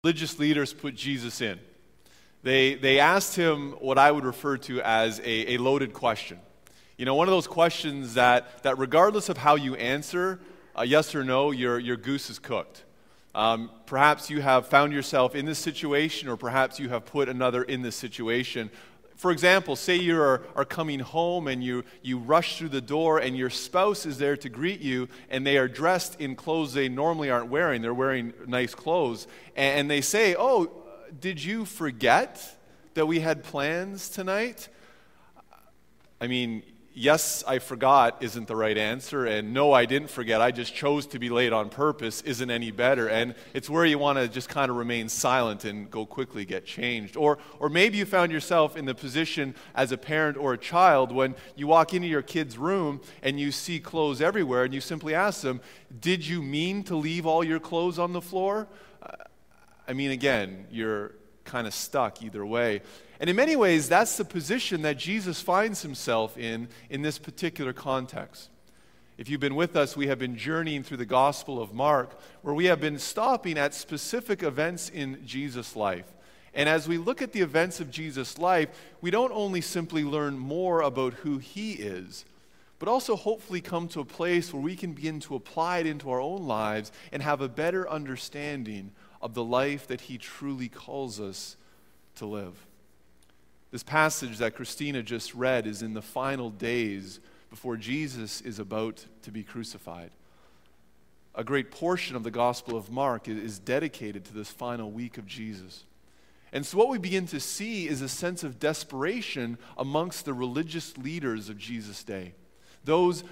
Religious leaders put Jesus in. They asked him what I would refer to as a loaded question. You know, one of those questions that regardless of how you answer, yes or no, your goose is cooked. Perhaps you have found yourself in this situation, or perhaps you have put another in this situation. For example, say you are coming home and you rush through the door and your spouse is there to greet you, and they are dressed in clothes they normally aren't wearing. They're wearing nice clothes. And they say, "Oh, did you forget that we had plans tonight?" I mean, yes, I forgot isn't the right answer, and no, I didn't forget, I just chose to be late on purpose isn't any better. And it's where you want to just kind of remain silent and go quickly get changed. Or maybe you found yourself in the position as a parent or a child when you walk into your kid's room and you see clothes everywhere, and you simply ask them, "Did you mean to leave all your clothes on the floor?" I mean, again, you're kind of stuck either way. And in many ways, that's the position that Jesus finds himself in this particular context. If you've been with us, we have been journeying through the Gospel of Mark, where we have been stopping at specific events in Jesus' life. And as we look at the events of Jesus' life, we don't only simply learn more about who he is, but also hopefully come to a place where we can begin to apply it into our own lives and have a better understanding of the life that he truly calls us to live. This passage that Christina just read is in the final days before Jesus is about to be crucified. A great portion of the Gospel of Mark is dedicated to this final week of Jesus. And so what we begin to see is a sense of desperation amongst the religious leaders of Jesus' day. Those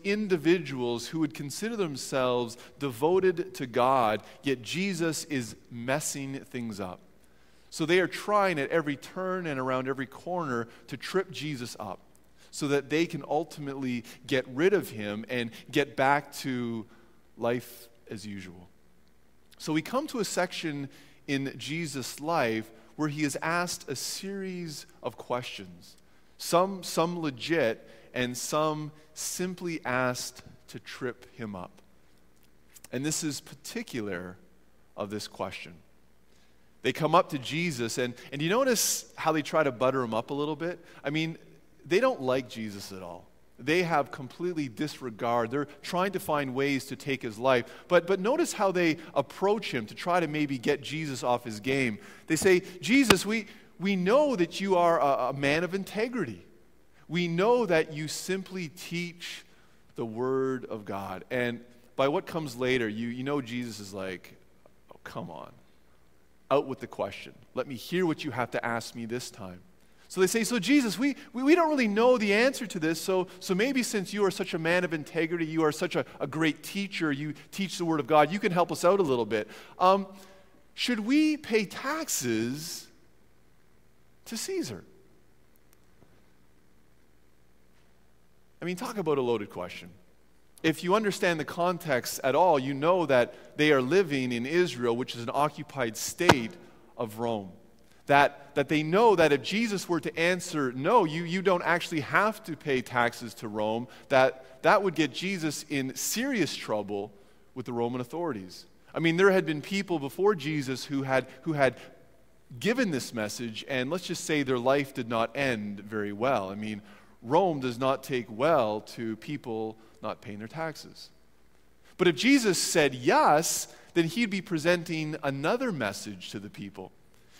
individuals who would consider themselves devoted to God, yet Jesus is messing things up. So they are trying at every turn and around every corner to trip Jesus up so that they can ultimately get rid of him and get back to life as usual. So we come to a section in Jesus' life where he is asked a series of questions, some legit and some simply asked to trip him up. And this is particular of this question. They come up to Jesus, and you notice how they try to butter him up a little bit? I mean, they don't like Jesus at all. They have completely disregard. They're trying to find ways to take his life. But notice how they approach him to try to maybe get Jesus off his game. They say, "Jesus, we know that you are a man of integrity. We know that you simply teach the Word of God." And by what comes later, you know Jesus is like, "Oh, come on. Out with the question. Let me hear what you have to ask me this time." So they say, "So Jesus, we don't really know the answer to this, so maybe since you are such a man of integrity, you are such a great teacher, you teach the Word of God, you can help us out a little bit. Should we pay taxes to Caesar?" I mean, talk about a loaded question. If you understand the context at all, you know that they are living in Israel, which is an occupied state of Rome. That they know that if Jesus were to answer, "No, you don't actually have to pay taxes to Rome," that would get Jesus in serious trouble with the Roman authorities. I mean, there had been people before Jesus who had given this message, and let's just say their life did not end very well. I mean, Rome does not take well to people not paying their taxes. But if Jesus said yes, then he'd be presenting another message to the people.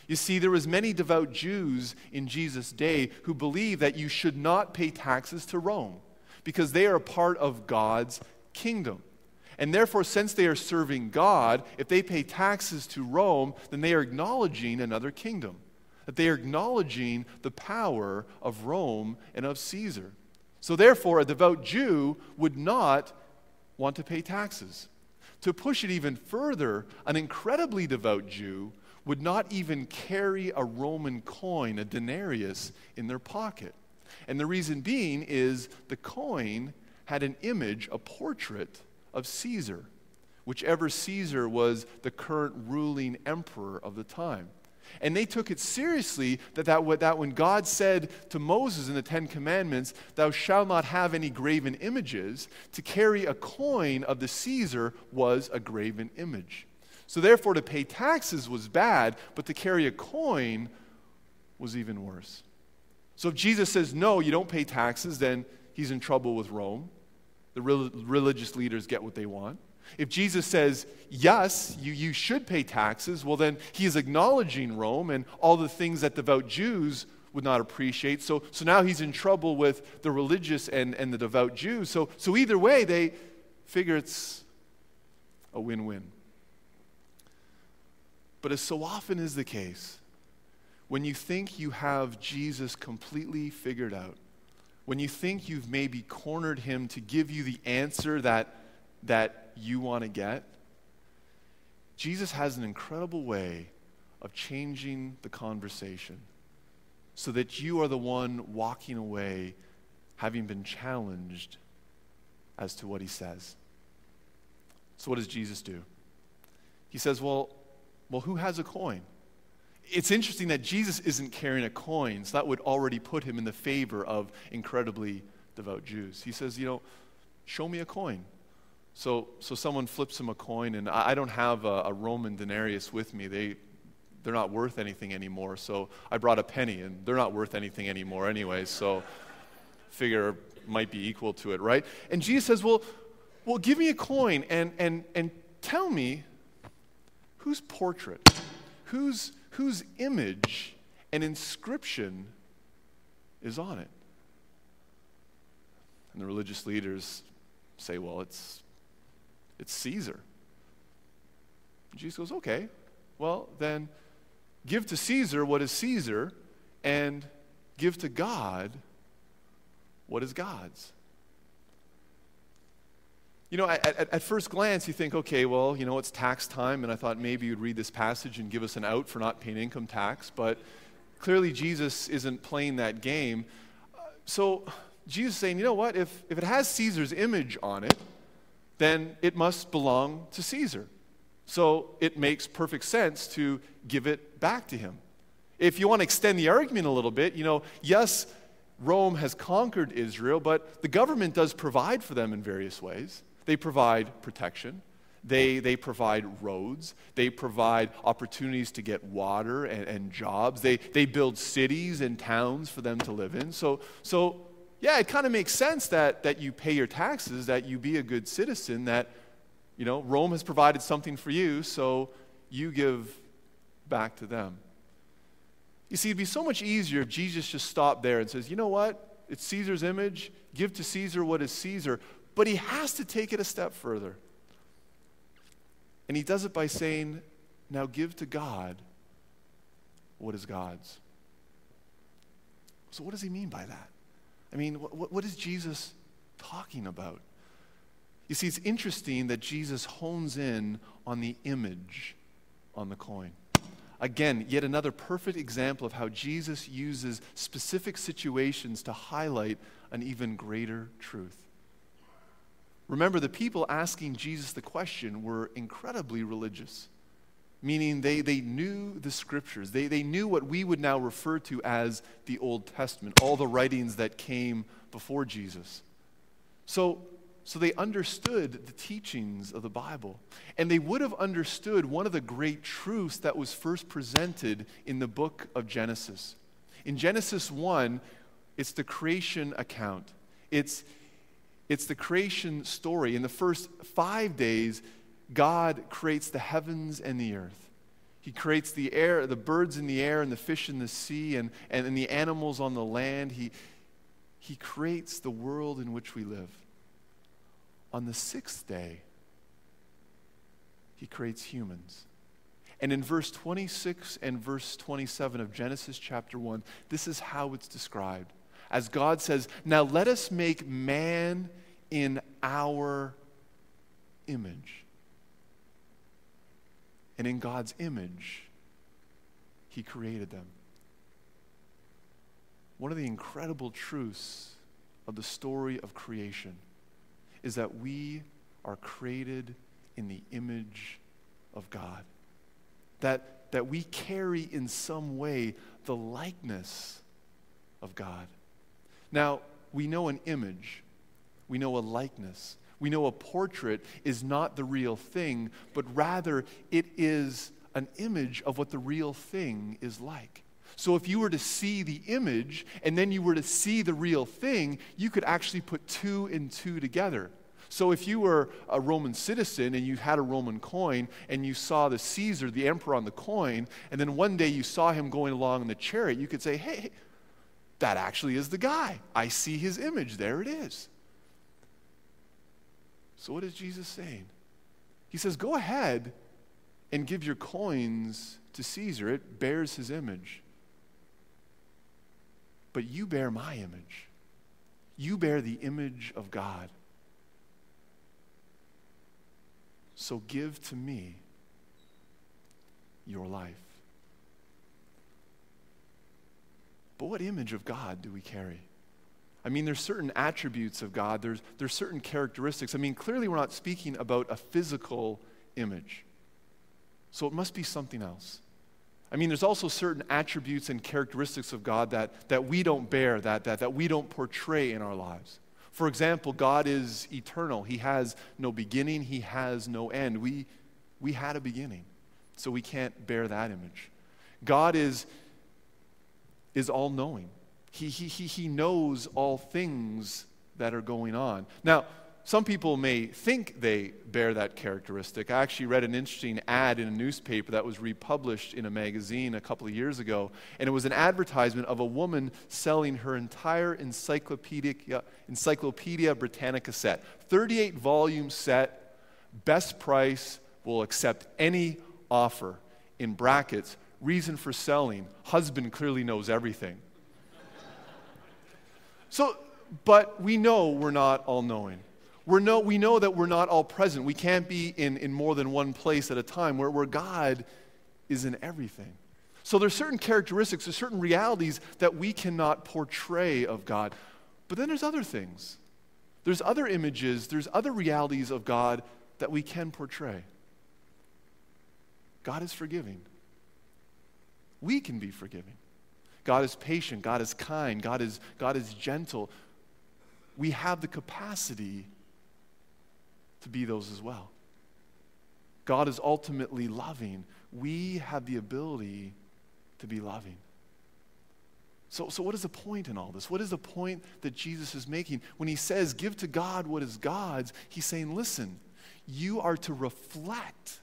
You see, there was many devout Jews in Jesus' day who believed that you should not pay taxes to Rome because they are a part of God's kingdom. And therefore, since they are serving God, if they pay taxes to Rome, then they are acknowledging another kingdom. That they are acknowledging the power of Rome and of Caesar. So therefore, a devout Jew would not want to pay taxes. To push it even further, an incredibly devout Jew would not even carry a Roman coin, a denarius, in their pocket. And the reason being is the coin had an image, a portrait of Caesar, whichever Caesar was the current ruling emperor of the time. And they took it seriously that when God said to Moses in the Ten Commandments, "Thou shalt not have any graven images," to carry a coin of the Caesar was a graven image. So therefore, to pay taxes was bad, but to carry a coin was even worse. So if Jesus says, no, you don't pay taxes, then he's in trouble with Rome. The religious leaders get what they want. If Jesus says, yes, you should pay taxes, well then he is acknowledging Rome and all the things that devout Jews would not appreciate. So now he's in trouble with the religious and the devout Jews. So either way, they figure it's a win-win. But as so often is the case, when you think you have Jesus completely figured out, when you think you've maybe cornered him to give you the answer that you want to get, Jesus has an incredible way of changing the conversation so that you are the one walking away having been challenged as to what he says. So what does Jesus do? He says, well, who has a coin? It's interesting that Jesus isn't carrying a coin, so that would already put him in the favor of incredibly devout Jews. He says, show me a coin. So someone flips him a coin, and I don't have a Roman denarius with me. They're not worth anything anymore, so I brought a penny, and they're not worth anything anymore anyway, so figure might be equal to it, right? And Jesus says, well, give me a coin and tell me whose portrait, whose image and inscription is on it. And the religious leaders say, well, it's Caesar. And Jesus goes, okay, well then give to Caesar what is Caesar and give to God what is God's. At first glance, you think, okay, well, it's tax time, and I thought maybe you'd read this passage and give us an out for not paying income tax, but clearly Jesus isn't playing that game. So Jesus is saying, you know what, if it has Caesar's image on it, then it must belong to Caesar. So it makes perfect sense to give it back to him. If you want to extend the argument a little bit, yes, Rome has conquered Israel, but the government does provide for them in various ways. They provide protection. They provide roads. They provide opportunities to get water and jobs. They build cities and towns for them to live in. So yeah, it kind of makes sense that you pay your taxes, that you be a good citizen, that Rome has provided something for you, so you give back to them. You see, it'd be so much easier if Jesus just stopped there and says, you know what? It's Caesar's image. Give to Caesar what is Caesar. But he has to take it a step further. And he does it by saying, now give to God what is God's. So what does he mean by that? I mean, what is Jesus talking about? You see, it's interesting that Jesus hones in on the image on the coin. Again, yet another perfect example of how Jesus uses specific situations to highlight an even greater truth. Remember, the people asking Jesus the question were incredibly religious, meaning they knew the scriptures. They knew what we would now refer to as the Old Testament, all the writings that came before Jesus. So they understood the teachings of the Bible. And they would have understood one of the great truths that was first presented in the book of Genesis. In Genesis 1, it's the creation account. It's the creation story. In the first 5 days, God creates the heavens and the earth. He creates the air, the birds in the air and the fish in the sea and the animals on the land. He creates the world in which we live. On the 6th day, he creates humans. And in verse 26 and verse 27 of Genesis chapter 1, this is how it's described. As God says, now let us make man in our image. And in God's image, he created them. One of the incredible truths of the story of creation is that we are created in the image of God. That we carry in some way the likeness of God. Now, we know an image. We know a likeness. We know a portrait is not the real thing, but rather it is an image of what the real thing is like. So if you were to see the image and then you were to see the real thing, you could actually put two and two together. So if you were a Roman citizen and you had a Roman coin and you saw the Caesar, the emperor, on the coin, and then one day you saw him going along in the chariot, you could say, hey, that actually is the guy. I see his image. There it is. So what is Jesus saying? He says, go ahead and give your coins to Caesar. It bears his image. But you bear my image. You bear the image of God. So give to me your life. But what image of God do we carry? I mean, there's certain attributes of God. There's certain characteristics. I mean, clearly we're not speaking about a physical image. So it must be something else. I mean, there's also certain attributes and characteristics of God that we don't bear, that we don't portray in our lives. For example, God is eternal. He has no beginning. He has no end. We had a beginning, so we can't bear that image. God is all-knowing. He knows all things that are going on. Now, some people may think they bear that characteristic. I actually read an interesting ad in a newspaper that was republished in a magazine a couple of years ago, and it was an advertisement of a woman selling her entire Encyclopedia Britannica set. 38-volume set, best price, will accept any offer. In brackets, reason for selling, husband clearly knows everything. But we know we're not all-knowing. We know that we're not all present. We can't be in more than one place at a time where God is in everything. So there's certain characteristics, there's certain realities that we cannot portray of God. But then there's other things. There's other images, there's other realities of God that we can portray. God is forgiving. We can be forgiving. God is patient, God is kind, God is gentle. We have the capacity to be those as well. God is ultimately loving. We have the ability to be loving. So what is the point in all this? What is the point that Jesus is making? When he says, give to God what is God's, he's saying, listen, you are to reflect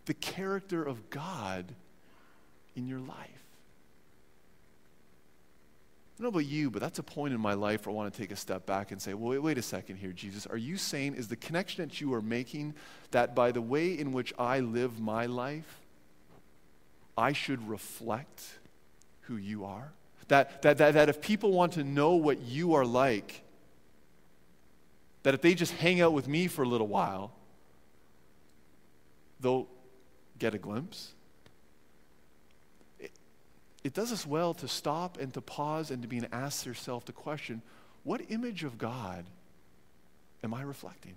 the character of God in your life. I don't know about you, but that's a point in my life where I want to take a step back and say, well, wait a second here, Jesus. Are you saying, is the connection that you are making that by the way in which I live my life, I should reflect who you are? That if people want to know what you are like, that if they just hang out with me for a little while, they'll get a glimpse? It does us well to stop and to pause and to be and ask yourself the question, what image of God am I reflecting?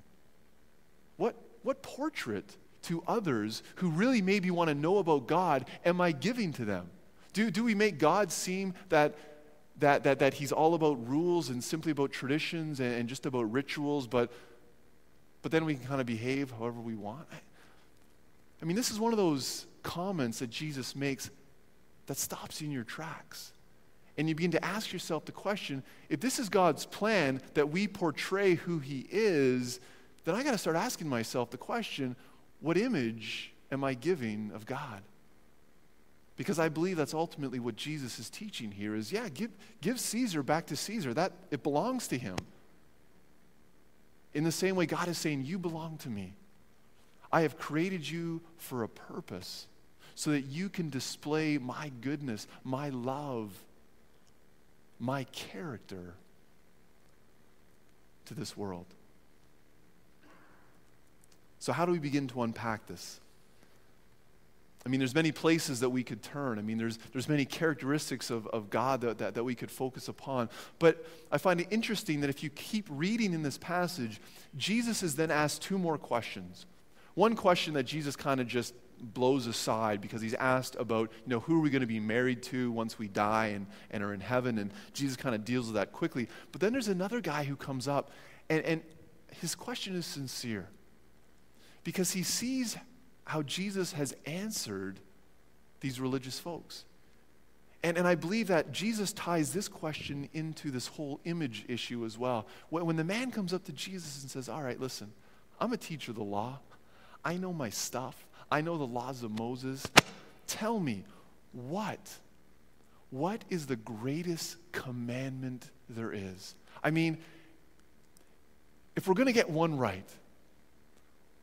What portrait to others who really maybe want to know about God am I giving to them? Do we make God seem that he's all about rules and simply about traditions and just about rituals, but then we can kind of behave however we want? I mean, this is one of those comments that Jesus makes that stops you in your tracks. And you begin to ask yourself the question, if this is God's plan that we portray who he is, then I got to start asking myself the question, what image am I giving of God? Because I believe that's ultimately what Jesus is teaching here is, give Caesar back to Caesar. That it belongs to him. In the same way God is saying, you belong to me. I have created you for a purpose, so that you can display my goodness, my love, my character to this world. So how do we begin to unpack this? I mean, there's many places that we could turn. I mean, there's many characteristics of God that we could focus upon. But I find it interesting that if you keep reading in this passage, Jesus is then asked two more questions. One question that Jesus kind of just blows aside because he's asked about, who are we going to be married to once we die and are in heaven, and Jesus kind of deals with that quickly. But then there's another guy who comes up, and his question is sincere because he sees how Jesus has answered these religious folks. And I believe that Jesus ties this question into this whole image issue as well. When the man comes up to Jesus and says, all right, listen, I'm a teacher of the law. I know my stuff. I know the laws of Moses. Tell me, what is the greatest commandment there is? I mean, if we're going to get one right,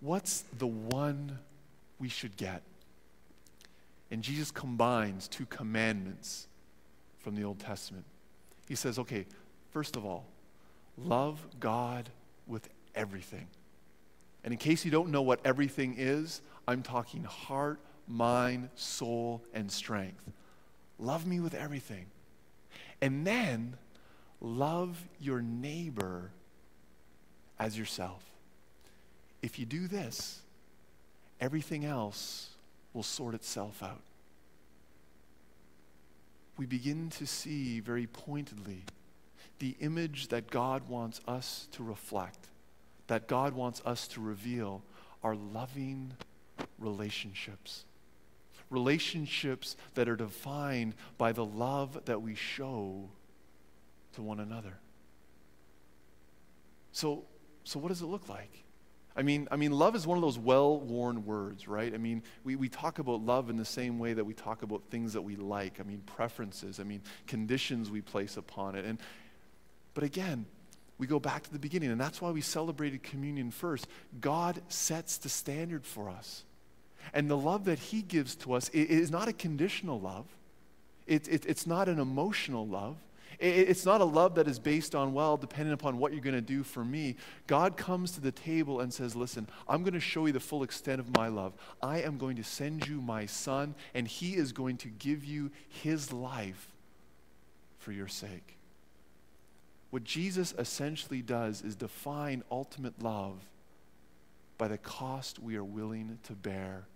what's the one we should get? And Jesus combines two commandments from the Old Testament. He says, okay, first of all, love God with everything. And in case you don't know what everything is, I'm talking heart, mind, soul, and strength. Love me with everything. And then love your neighbor as yourself. If you do this, everything else will sort itself out. We begin to see very pointedly the image that God wants us to reflect, that God wants us to reveal, are loving relationships. Relationships that are defined by the love that we show to one another. So what does it look like? I mean, love is one of those well-worn words, right? I mean, we talk about love in the same way that we talk about things that we like. I mean, preferences. I mean, conditions we place upon it. But again, we go back to the beginning, and that's why we celebrated communion first. God sets the standard for us. And the love that he gives to us is not a conditional love. It's not an emotional love. It's not a love that is based on, well, depending upon what you're going to do for me. God comes to the table and says, listen, I'm going to show you the full extent of my love. I am going to send you my son, and he is going to give you his life for your sake. What Jesus essentially does is define ultimate love by the cost we are willing to bear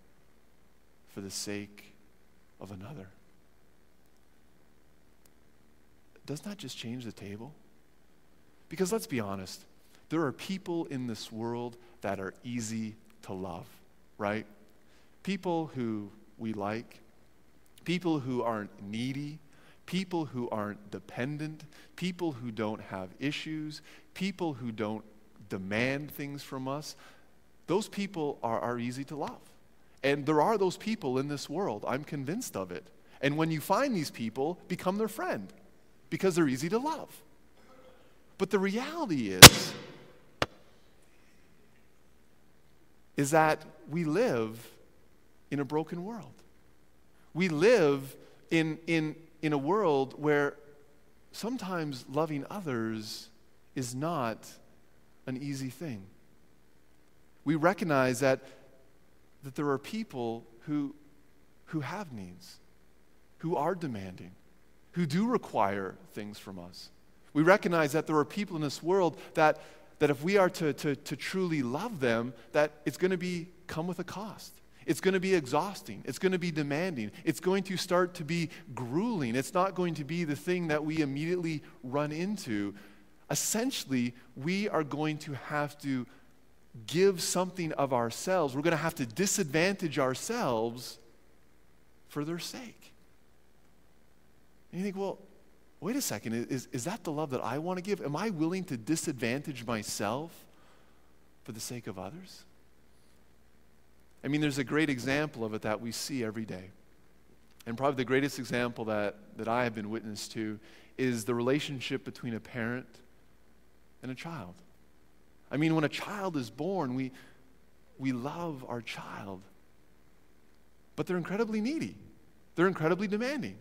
for the sake of another. Doesn't that just change the table? Because let's be honest, there are people in this world that are easy to love, right? People who we like, people who aren't needy, people who aren't dependent, people who don't have issues, people who don't demand things from us. Those people are easy to love. And there are those people in this world. I'm convinced of it. And when you find these people, become their friend because they're easy to love. But the reality is that we live in a broken world. We live in a world where sometimes loving others is not an easy thing. We recognize that there are people who have needs, who are demanding, who do require things from us. We recognize that there are people in this world that if we are to truly love them, that it's going to come with a cost. It's going to be exhausting. It's going to be demanding. It's going to start to be grueling. It's not going to be the thing that we immediately run into. Essentially, we are going to have to give something of ourselves. We're going to have to disadvantage ourselves for their sake. And you think, well, wait a second, is that the love that I want to give? Am I willing to disadvantage myself for the sake of others? I mean, there's a great example of it that we see every day. And probably the greatest example that I have been witness to is the relationship between a parent and a child. I mean, when a child is born, we love our child. But they're incredibly needy. They're incredibly demanding.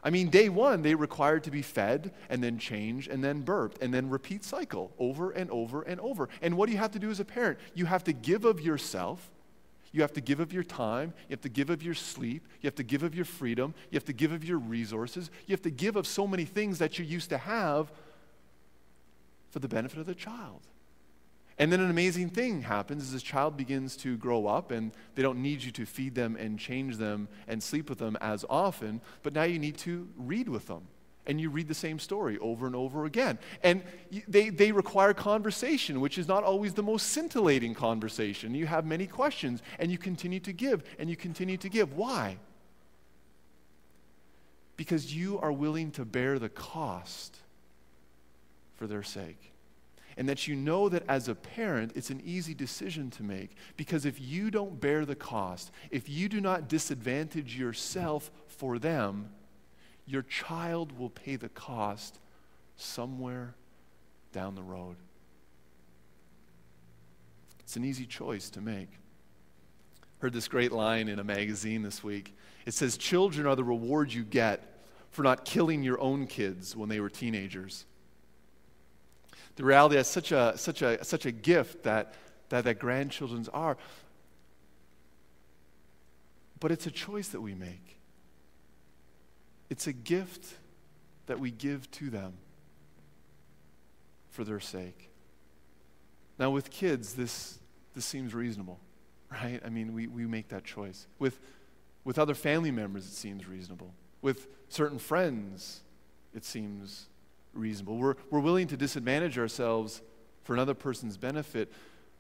I mean, day one, they require to be fed and then change and then burped and then repeat cycle over and over and over. And what do you have to do as a parent? You have to give of yourself. You have to give of your time. You have to give of your sleep. You have to give of your freedom. You have to give of your resources. You have to give of so many things that you used to have for the benefit of the child. And then an amazing thing happens as this child begins to grow up, and they don't need you to feed them and change them and sleep with them as often, but now you need to read with them. and you read the same story over and over again. And they require conversation, which is not always the most scintillating conversation. You have many questions, and you continue to give, and you continue to give. Why? Because you are willing to bear the cost for their sake. And that you know that as a parent, it's an easy decision to make. Because if you don't bear the cost, if you do not disadvantage yourself for them, your child will pay the cost somewhere down the road. It's an easy choice to make. Heard this great line in a magazine this week. It says, "Children are the reward you get for not killing your own kids when they were teenagers." The reality is such a gift that grandchildren are. But it's a choice that we make. It's a gift that we give to them for their sake. Now with kids, this seems reasonable, right? I mean, we make that choice. With other family members, it seems reasonable. With certain friends, it seems reasonable. We're willing to disadvantage ourselves for another person's benefit.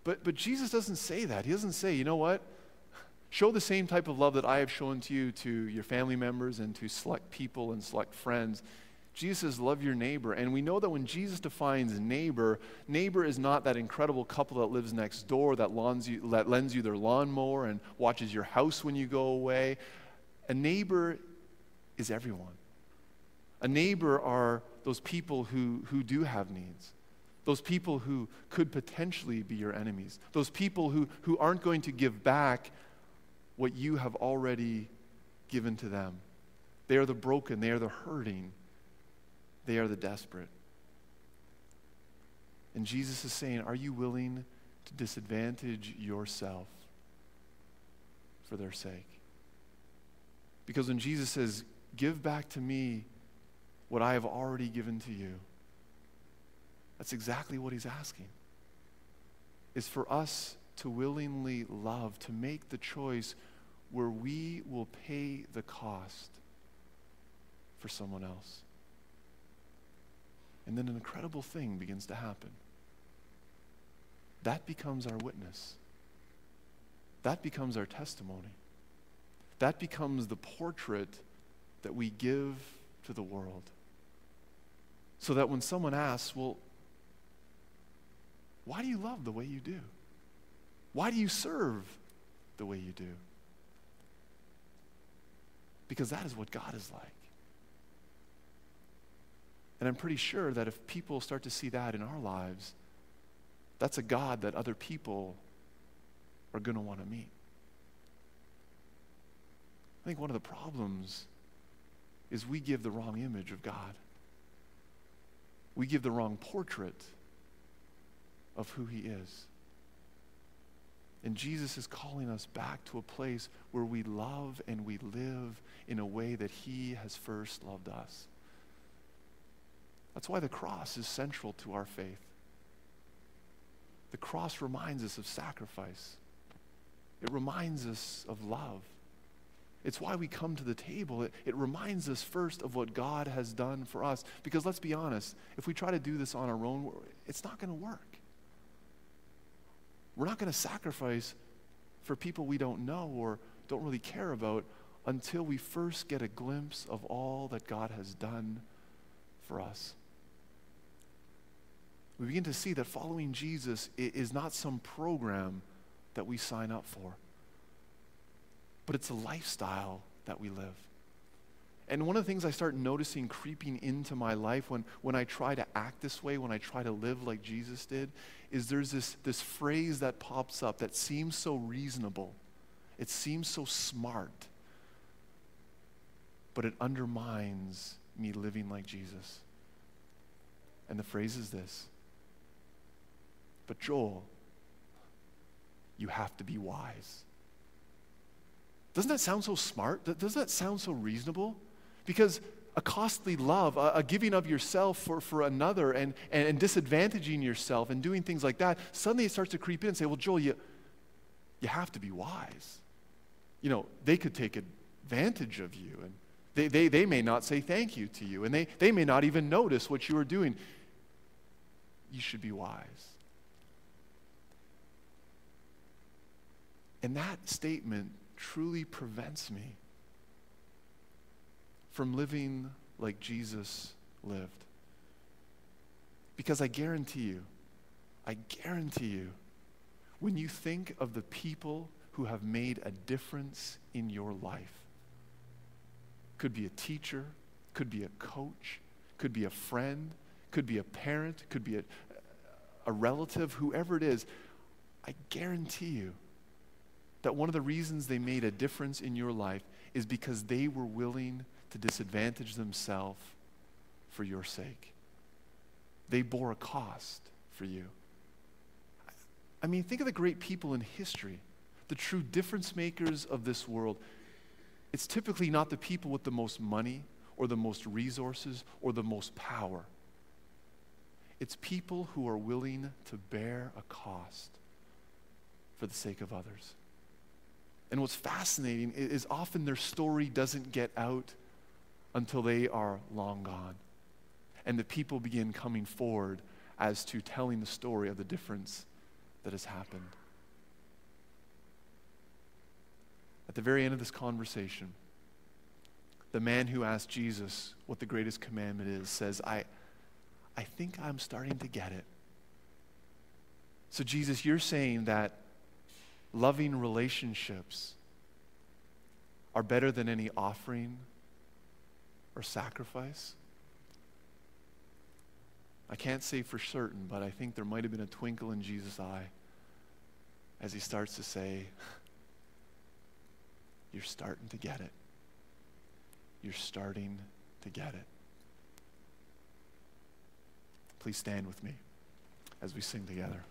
But Jesus doesn't say that. He doesn't say, you know what? Show the same type of love that I have shown to you, to your family members and to select people and select friends. Jesus says, love your neighbor. And we know that when Jesus defines neighbor is not that incredible couple that lives next door that lends you their lawnmower and watches your house when you go away. A neighbor is everyone. A neighbor are those people who do have needs. Those people who could potentially be your enemies. Those people who aren't going to give back what you have already given to them. They are the broken. They are the hurting. They are the desperate. And Jesus is saying, are you willing to disadvantage yourself for their sake? Because when Jesus says, give back to me what I have already given to you, that's exactly what he's asking. Is for us to willingly love, to make the choice where we will pay the cost for someone else. And then an incredible thing begins to happen. That becomes our witness. That becomes our testimony. That becomes the portrait that we give to the world. So that when someone asks, well, why do you love the way you do? Why do you serve the way you do? Because that is what God is like. And I'm pretty sure that if people start to see that in our lives, that's a God that other people are going to want to meet. I think one of the problems is we give the wrong image of God. We give the wrong portrait of who he is. And Jesus is calling us back to a place where we love and we live in a way that he has first loved us. That's why the cross is central to our faith. The cross reminds us of sacrifice. It reminds us of love. It's why we come to the table. It reminds us first of what God has done for us. Because let's be honest, if we try to do this on our own, it's not going to work. We're not going to sacrifice for people we don't know or don't really care about until we first get a glimpse of all that God has done for us. We begin to see that following Jesus is not some program that we sign up for, but it's a lifestyle that we live. And one of the things I start noticing creeping into my life when I try to act this way, when I try to live like Jesus did, is there's this phrase that pops up that seems so reasonable. It seems so smart, but it undermines me living like Jesus. And the phrase is this: but Joel, you have to be wise. Doesn't that sound so smart? Doesn't that sound so reasonable? Because a costly love, a giving of yourself for another and disadvantaging yourself and doing things like that, suddenly it starts to creep in and say, well, Joel, you have to be wise. You know, they could take advantage of you and They may not say thank you to you, and they may not even notice what you are doing. You should be wise. And that statement truly prevents me from living like Jesus lived. Because I guarantee you, when you think of the people who have made a difference in your life, could be a teacher, could be a coach, could be a friend, could be a parent, could be a relative, whoever it is, I guarantee you that one of the reasons they made a difference in your life is because they were willing to disadvantage themselves for your sake. They bore a cost for you. I mean, think of the great people in history, the true difference makers of this world. It's typically not the people with the most money or the most resources or the most power. It's people who are willing to bear a cost for the sake of others. And what's fascinating is often their story doesn't get out until they are long gone. And the people begin coming forward as to telling the story of the difference that has happened. At the very end of this conversation, the man who asked Jesus what the greatest commandment is says, I think I'm starting to get it. So Jesus, you're saying that loving relationships are better than any offering or sacrifice? I can't say for certain, but I think there might have been a twinkle in Jesus' eye as he starts to say, you're starting to get it. You're starting to get it. Please stand with me as we sing together.